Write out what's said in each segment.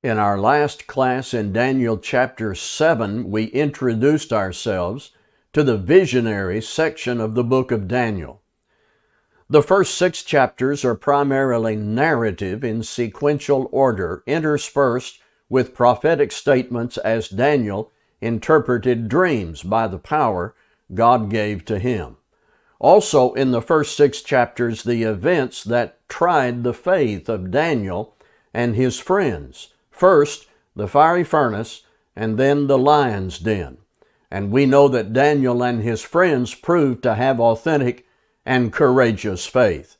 In our last class in Daniel chapter 7, we introduced ourselves to the visionary section of the book of Daniel. The first 6 chapters are primarily narrative in sequential order, interspersed with prophetic statements as Daniel interpreted dreams by the power God gave to him. Also in the first 6 chapters, the events that tried the faith of Daniel and his friends. First, the fiery furnace, and then the lion's den. And we know that Daniel and his friends proved to have authentic and courageous faith.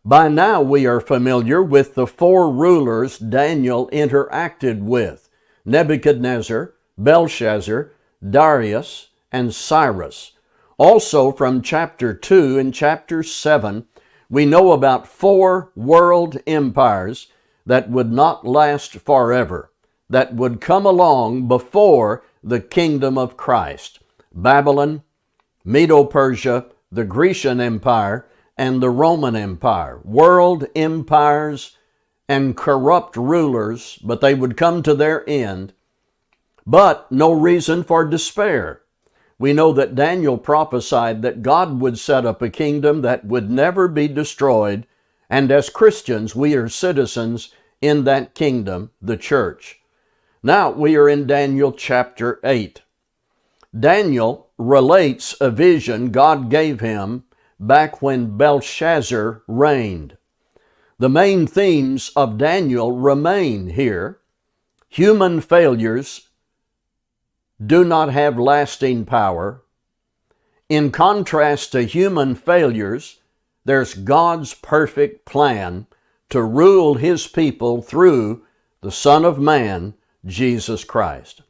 By now we are familiar with the 4 rulers Daniel interacted with: Nebuchadnezzar, Belshazzar, Darius, and Cyrus. Also from chapter 2 and chapter 7, we know about 4 world empires that would not last forever, that would come along before the kingdom of Christ: Babylon, Medo-Persia, the Grecian Empire, and the Roman Empire. World empires and corrupt rulers, but they would come to their end. But no reason for despair. We know that Daniel prophesied that God would set up a kingdom that would never be destroyed, and as Christians, we are citizens in that kingdom, the church. Now we are in Daniel chapter 8. Daniel relates a vision God gave him back when Belshazzar reigned. The main themes of Daniel remain here. Human failures do not have lasting power. In contrast to human failures, there's God's perfect plan to rule His people through the Son of Man, Jesus Christ.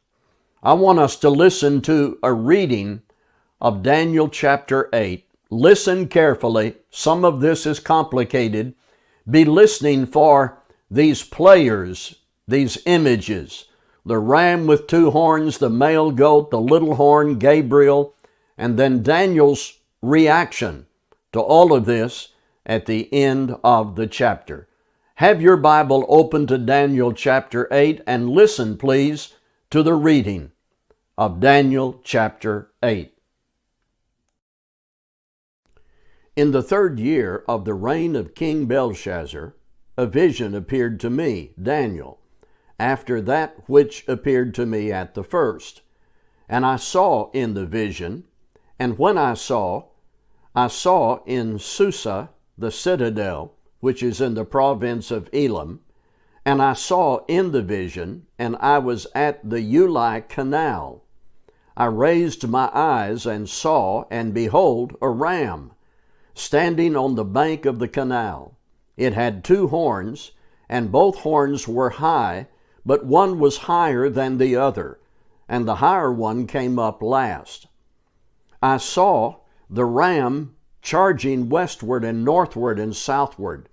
I want us to listen to a reading of Daniel chapter 8. Listen carefully. Some of this is complicated. Be listening for these players, these images: the ram with 2 horns, the male goat, the little horn, Gabriel, and then Daniel's reaction to all of this at the end of the chapter. Have your Bible open to Daniel chapter 8 and listen, please, to the reading of Daniel chapter 8. In the 3rd year of the reign of King Belshazzar, a vision appeared to me, Daniel, after that which appeared to me at the first. And I saw in the vision, and when I saw in Susa, the citadel, which is in the province of Elam, and I saw in the vision, and I was at the Uli canal. I raised my eyes and saw, and behold, a ram, standing on the bank of the canal. It had 2 horns, and both horns were high, but one was higher than the other, and the higher one came up last. I saw the ram charging westward and northward and southward.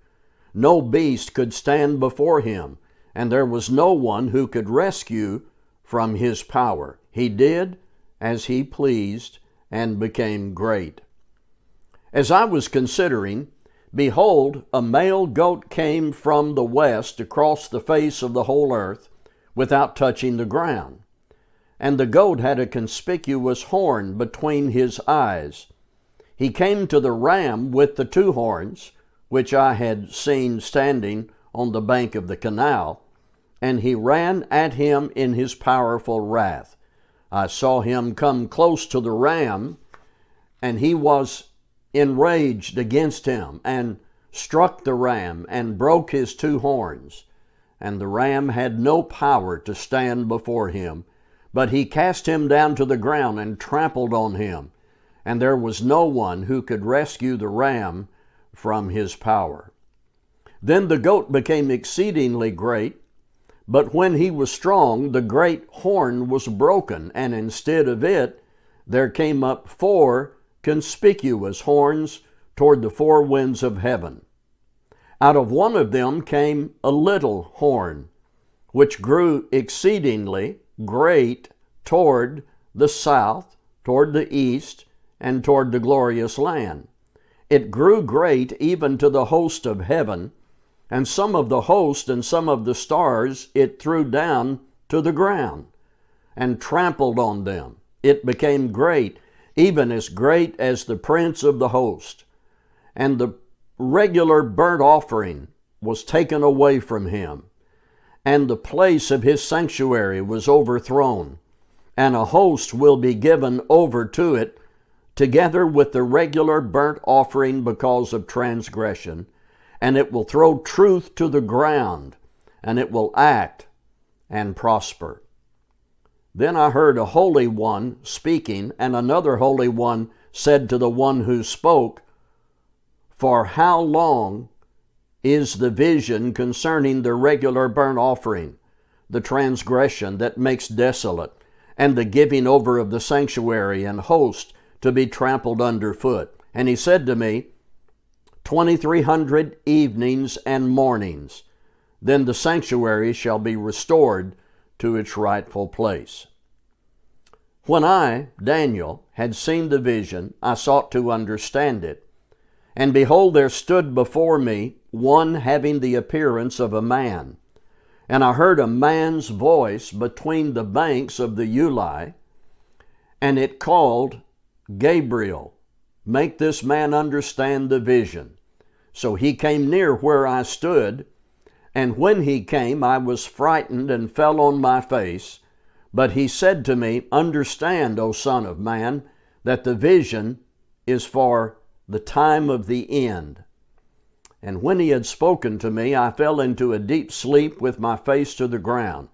No beast could stand before him, and there was no one who could rescue from his power. He did as he pleased and became great. As I was considering, behold, a male goat came from the west across the face of the whole earth without touching the ground. And the goat had a conspicuous horn between his eyes. He came to the ram with the 2 horns, which I had seen standing on the bank of the canal, and he ran at him in his powerful wrath. I saw him come close to the ram, and he was enraged against him, and struck the ram, and broke his 2 horns. And the ram had no power to stand before him, but he cast him down to the ground and trampled on him, and there was no one who could rescue the ram from his power. Then the goat became exceedingly great, but when he was strong, the great horn was broken, and instead of it, there came up 4 conspicuous horns toward the 4 winds of heaven. Out of one of them came a little horn, which grew exceedingly great toward the south, toward the east, and toward the glorious land. It grew great even to the host of heaven, and some of the host and some of the stars it threw down to the ground and trampled on them. It became great, even as great as the prince of the host. And the regular burnt offering was taken away from him, and the place of his sanctuary was overthrown, and a host will be given over to it, together with the regular burnt offering because of transgression, and it will throw truth to the ground, and it will act and prosper. Then I heard a holy one speaking, and another holy one said to the one who spoke, "For how long is the vision concerning the regular burnt offering, the transgression that makes desolate, and the giving over of the sanctuary and host to be trampled underfoot?" And he said to me, 2,300 evenings and mornings, then the sanctuary shall be restored to its rightful place. When I, Daniel, had seen the vision, I sought to understand it. And behold, there stood before me one having the appearance of a man. And I heard a man's voice between the banks of the Ulai, and it called, "Gabriel, make this man understand the vision." So he came near where I stood, and when he came, I was frightened and fell on my face. But he said to me, "Understand, O Son of Man, that the vision is for the time of the end." And when he had spoken to me, I fell into a deep sleep with my face to the ground.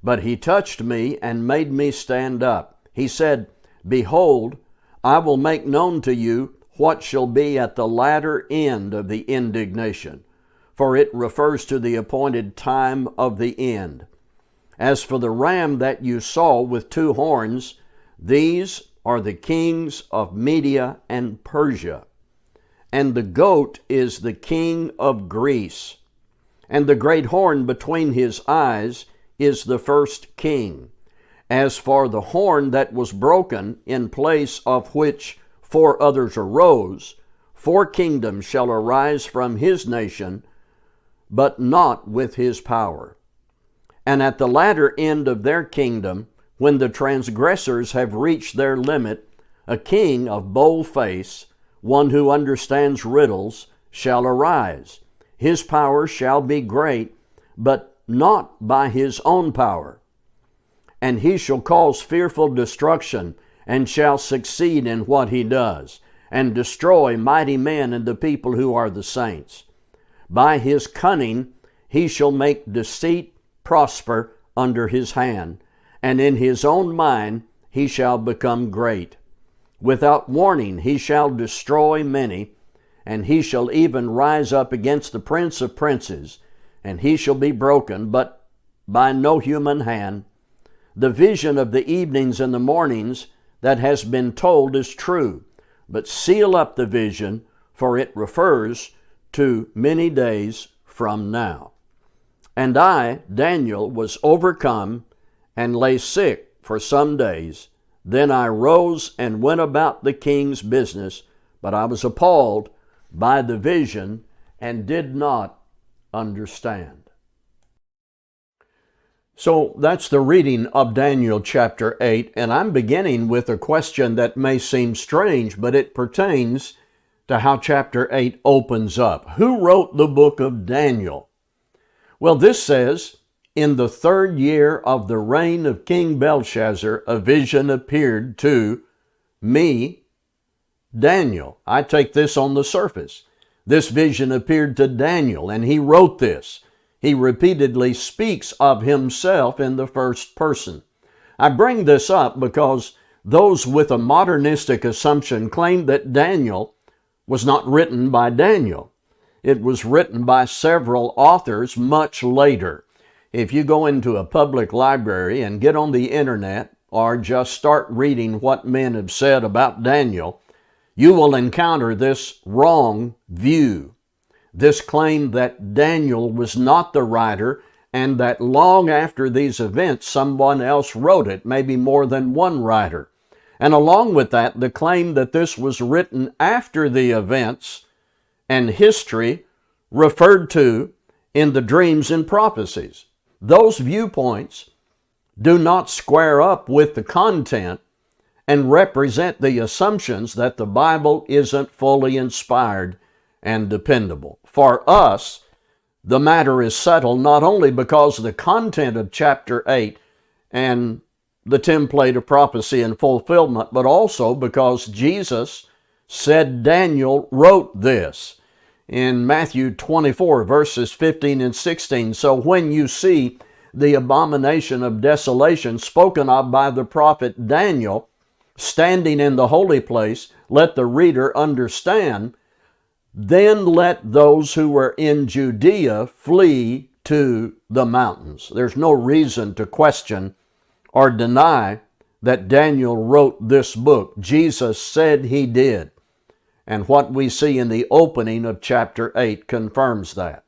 But he touched me and made me stand up. He said, "Behold, I will make known to you what shall be at the latter end of the indignation, for it refers to the appointed time of the end. As for the ram that you saw with two horns, these are the kings of Media and Persia. And the goat is the king of Greece. And the great horn between his eyes is the first king. As for the horn that was broken, in place of which 4 others arose, 4 kingdoms shall arise from his nation, but not with his power. And at the latter end of their kingdom, when the transgressors have reached their limit, a king of bold face, one who understands riddles, shall arise. His power shall be great, but not by his own power. And he shall cause fearful destruction, and shall succeed in what he does, and destroy mighty men and the people who are the saints. By his cunning he shall make deceit prosper under his hand, and in his own mind he shall become great. Without warning he shall destroy many, and he shall even rise up against the prince of princes, and he shall be broken, but by no human hand. The vision of the evenings and the mornings that has been told is true, but seal up the vision, for it refers to many days from now. And I, Daniel, was overcome and lay sick for some days. Then I rose and went about the king's business, but I was appalled by the vision and did not understand. So that's the reading of Daniel chapter 8, and I'm beginning with a question that may seem strange, but it pertains to how chapter 8 opens up. Who wrote the book of Daniel? Well, this says, "In the 3rd year of the reign of King Belshazzar, a vision appeared to me, Daniel." I take this on the surface. This vision appeared to Daniel, and he wrote this. He repeatedly speaks of himself in the first person. I bring this up because those with a modernistic assumption claim that Daniel was not written by Daniel. It was written by several authors much later. If you go into a public library and get on the internet, or just start reading what men have said about Daniel, you will encounter this wrong view. This claim that Daniel was not the writer, and that long after these events someone else wrote it, maybe more than one writer. And along with that, the claim that this was written after the events and history referred to in the dreams and prophecies. Those viewpoints do not square up with the content and represent the assumptions that the Bible isn't fully inspired and dependable. For us, the matter is settled not only because the content of chapter 8 and the template of prophecy and fulfillment, but also because Jesus said Daniel wrote this in Matthew 24, verses 15 and 16. So when you see the abomination of desolation spoken of by the prophet Daniel standing in the holy place, let the reader understand, then let those who were in Judea flee to the mountains. There's no reason to question or deny that Daniel wrote this book. Jesus said he did. And what we see in the opening of chapter 8 confirms that.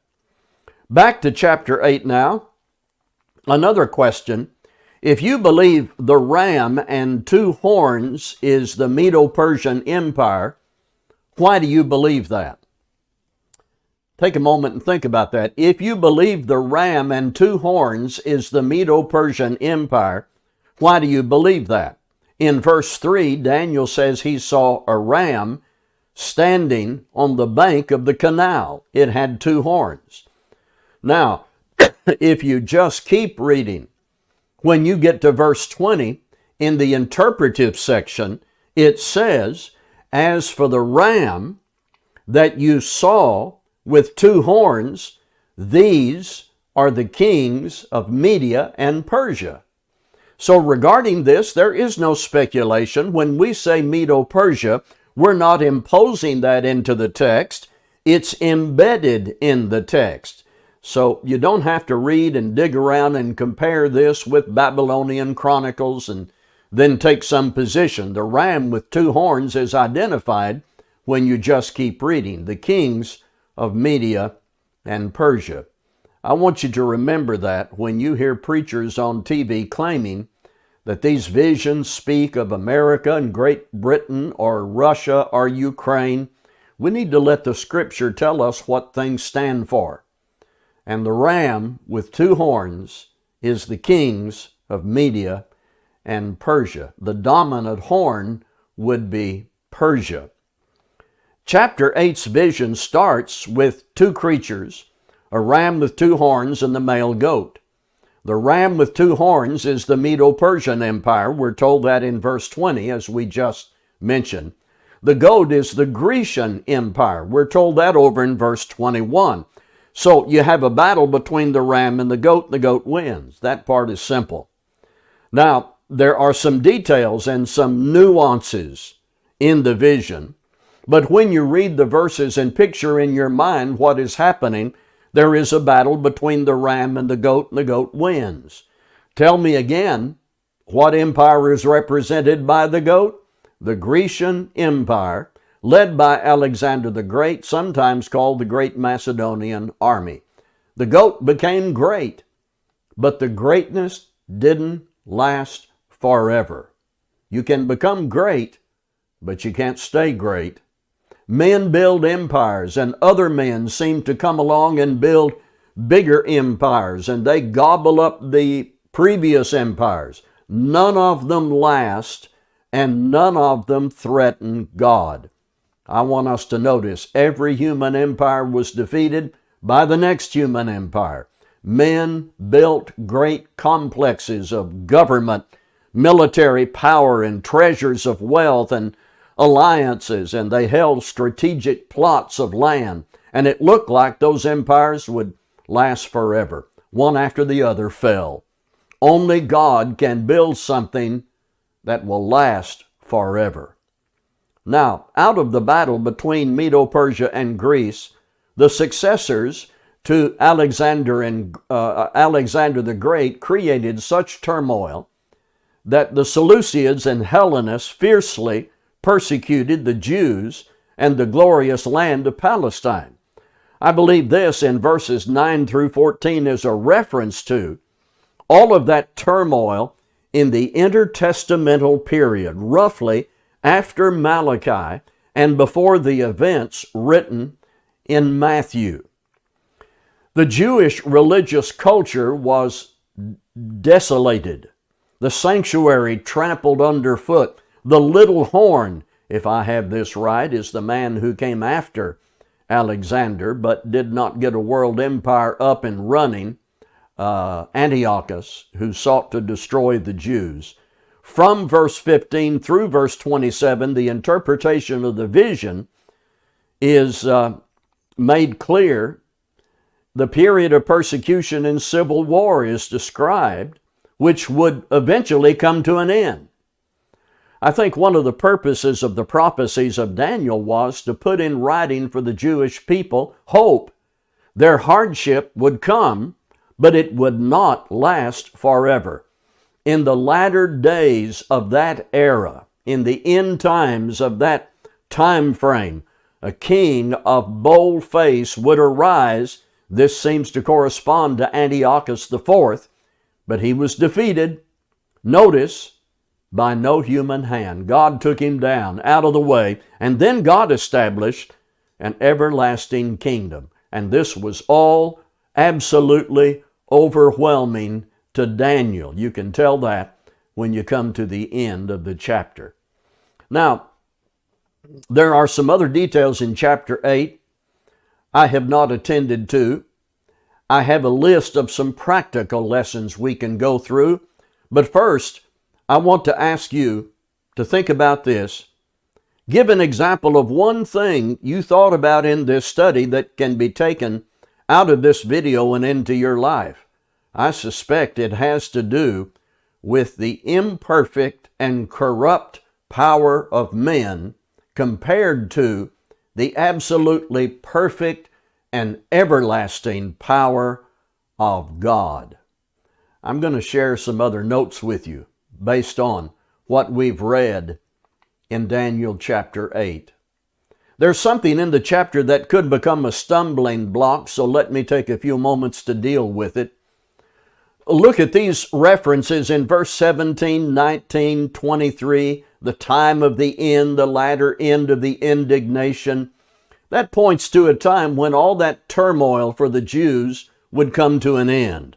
Back to chapter 8 now. Another question. If you believe the ram and two horns is the Medo-Persian Empire, why do you believe that? Take a moment and think about that. If you believe the ram and two horns is the Medo-Persian Empire, why do you believe that? In verse 3, Daniel says he saw a ram standing on the bank of the canal. It had two horns. Now, if you just keep reading, when you get to verse 20, in the interpretive section, it says, as for the ram that you saw with two horns, these are the kings of Media and Persia. So regarding this, there is no speculation. When we say Medo-Persia, we're not imposing that into the text. It's embedded in the text. So you don't have to read and dig around and compare this with Babylonian Chronicles and then take some position. The ram with two horns is identified when you just keep reading. The kings of Media and Persia. I want you to remember that when you hear preachers on TV claiming that these visions speak of America and Great Britain or Russia or Ukraine, we need to let the Scripture tell us what things stand for. And the ram with two horns is the kings of Media and Persia. The dominant horn would be Persia. Chapter 8's vision starts with two creatures, a ram with two horns and the male goat. The ram with two horns is the Medo-Persian Empire. We're told that in verse 20, as we just mentioned. The goat is the Grecian Empire. We're told that over in verse 21. So you have a battle between the ram and the goat wins. That part is simple. Now, there are some details and some nuances in the vision, but when you read the verses and picture in your mind what is happening, there is a battle between the ram and the goat wins. Tell me again, what empire is represented by the goat? The Grecian Empire, led by Alexander the Great, sometimes called the Great Macedonian Army. The goat became great, but the greatness didn't last forever. You can become great, but you can't stay great. Men build empires, and other men seem to come along and build bigger empires, and they gobble up the previous empires. None of them last, and none of them threaten God. I want us to notice every human empire was defeated by the next human empire. Men built great complexes of government, military power, and treasures of wealth and alliances, and they held strategic plots of land, and it looked like those empires would last forever. One after the other fell. Only God can build something that will last forever. Now, out of the battle between Medo-Persia and Greece, the successors to Alexander the Great created such turmoil that the Seleucids and Hellenists fiercely persecuted the Jews and the glorious land of Palestine. I believe this in verses 9 through 14 is a reference to all of that turmoil in the intertestamental period, roughly after Malachi and before the events written in Matthew. The Jewish religious culture was desolated, the sanctuary trampled underfoot. The little horn, if I have this right, is the man who came after Alexander but did not get a world empire up and running, Antiochus, who sought to destroy the Jews. From verse 15 through verse 27, the interpretation of the vision is made clear. The period of persecution and civil war is described, which would eventually come to an end. I think one of the purposes of the prophecies of Daniel was to put in writing for the Jewish people hope. Their hardship would come, but it would not last forever. In the latter days of that era, in the end times of that time frame, a king of bold face would arise. This seems to correspond to Antiochus IV, but he was defeated. Notice, by no human hand. God took him down out of the way, and then God established an everlasting kingdom. And this was all absolutely overwhelming to Daniel. You can tell that when you come to the end of the chapter. Now, there are some other details in chapter 8 I have not attended to. I have a list of some practical lessons we can go through. But first, I want to ask you to think about this. Give an example of one thing you thought about in this study that can be taken out of this video and into your life. I suspect it has to do with the imperfect and corrupt power of men compared to the absolutely perfect and everlasting power of God. I'm going to share some other notes with you based on what we've read in Daniel chapter 8. There's something in the chapter that could become a stumbling block, so let me take a few moments to deal with it. Look at these references in verse 17, 19, 23, the time of the end, the latter end of the indignation. That points to a time when all that turmoil for the Jews would come to an end,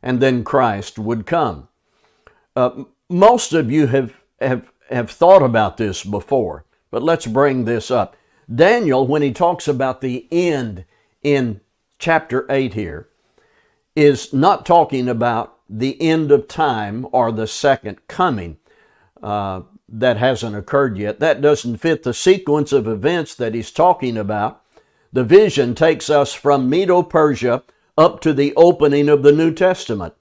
and then Christ would come. Most of you have thought about this before, but let's bring this up. Daniel, when he talks about the end in chapter 8 here, is not talking about the end of time or the second coming that hasn't occurred yet. That doesn't fit the sequence of events that he's talking about. The vision takes us from Medo-Persia up to the opening of the New Testament.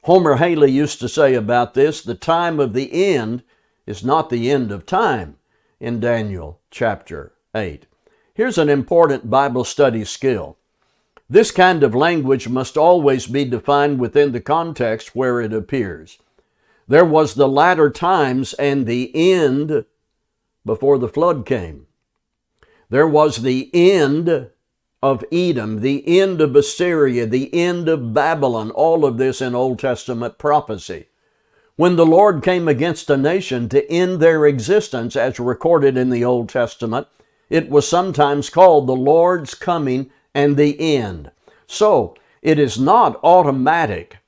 Homer Haley used to say about this, the time of the end is not the end of time in Daniel chapter 8. Here's an important Bible study skill. This kind of language must always be defined within the context where it appears. There was the latter times and the end before the flood came. There was the end of Edom, the end of Assyria, the end of Babylon, all of this in Old Testament prophecy. When the Lord came against a nation to end their existence, as recorded in the Old Testament, it was sometimes called the Lord's coming and the end. So, it is not automatic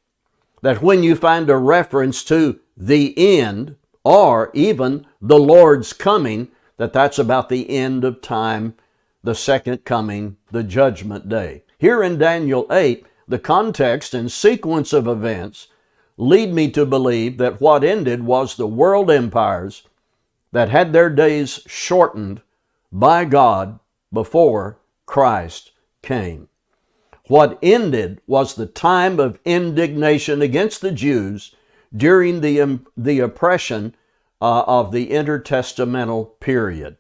that when you find a reference to the end or even the Lord's coming, that's about the end of time, the second coming, the judgment day. Here in Daniel 8, the context and sequence of events lead me to believe that what ended was the world empires that had their days shortened by God before Christ came. What ended was the time of indignation against the Jews during the oppression of the intertestamental period.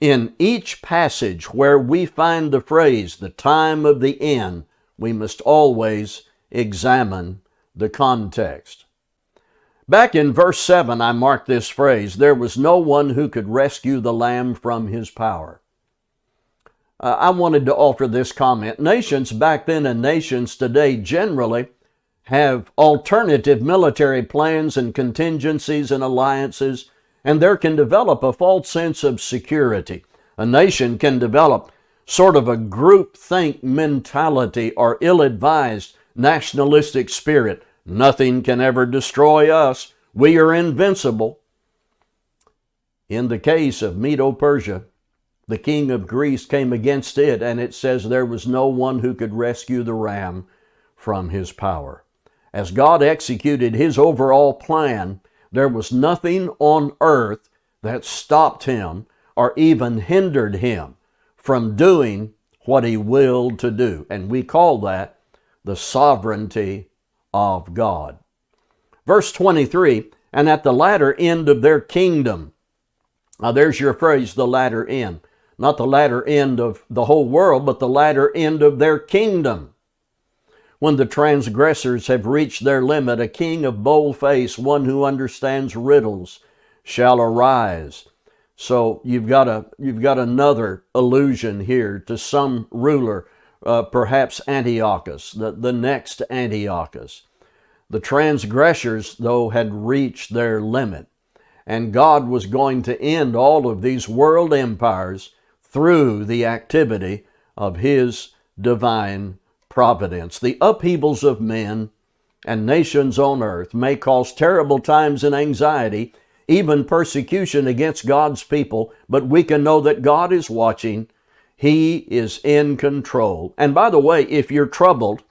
In each passage where we find the phrase, the time of the end, we must always examine the context. Back in verse 7, I marked this phrase, there was no one who could rescue the Lamb from his power. I wanted to offer this comment. Nations back then and nations today generally have alternative military plans and contingencies and alliances, and there can develop a false sense of security. A nation can develop sort of a groupthink mentality or ill-advised nationalistic spirit. Nothing can ever destroy us. We are invincible. In the case of Medo-Persia, the king of Greece came against it, and it says there was no one who could rescue the ram from his power. As God executed his overall plan, there was nothing on earth that stopped him or even hindered him from doing what he willed to do. And we call that the sovereignty of God. Verse 23, and at the latter end of their kingdom. Now there's your phrase, the latter end. Not the latter end of the whole world, but the latter end of their kingdom. When the transgressors have reached their limit, a king of bold face, one who understands riddles, shall arise. So you've got another allusion here to some ruler, perhaps Antiochus, the next Antiochus. The transgressors, though, had reached their limit, and God was going to end all of these world empires through the activity of His divine providence. The upheavals of men and nations on earth may cause terrible times and anxiety, even persecution against God's people, but we can know that God is watching. He is in control. And by the way, if you're troubled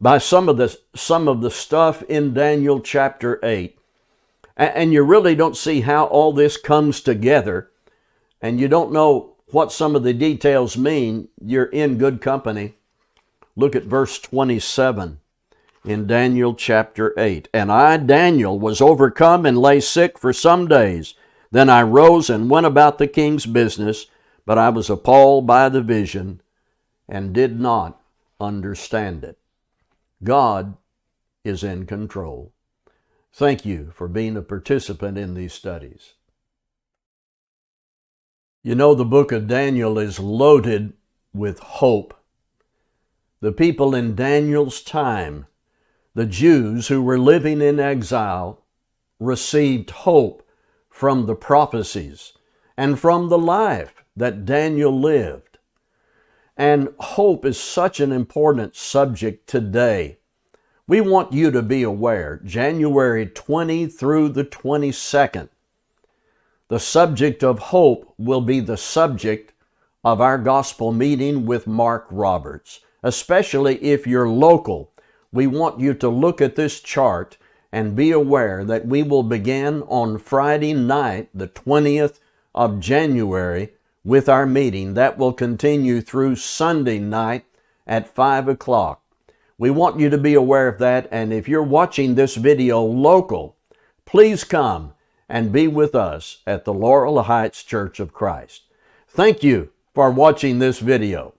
by some of the stuff in Daniel chapter 8, and you really don't see how all this comes together, and you don't know what some of the details mean, you're in good company. Look at verse 27 in Daniel chapter 8. And I, Daniel, was overcome and lay sick for some days. Then I rose and went about the king's business, but I was appalled by the vision and did not understand it. God is in control. Thank you for being a participant in these studies. You know, the book of Daniel is loaded with hope. The people in Daniel's time, the Jews who were living in exile, received hope from the prophecies and from the life that Daniel lived. And hope is such an important subject today. We want you to be aware, January 20 through the 22nd, the subject of hope will be the subject of our gospel meeting with Mark Roberts. Especially if you're local, we want you to look at this chart and be aware that we will begin on Friday night, the 20th of January, with our meeting. That will continue through Sunday night at 5 o'clock. We want you to be aware of that, and if you're watching this video local, please come and be with us at the Laurel Heights Church of Christ. Thank you for watching this video.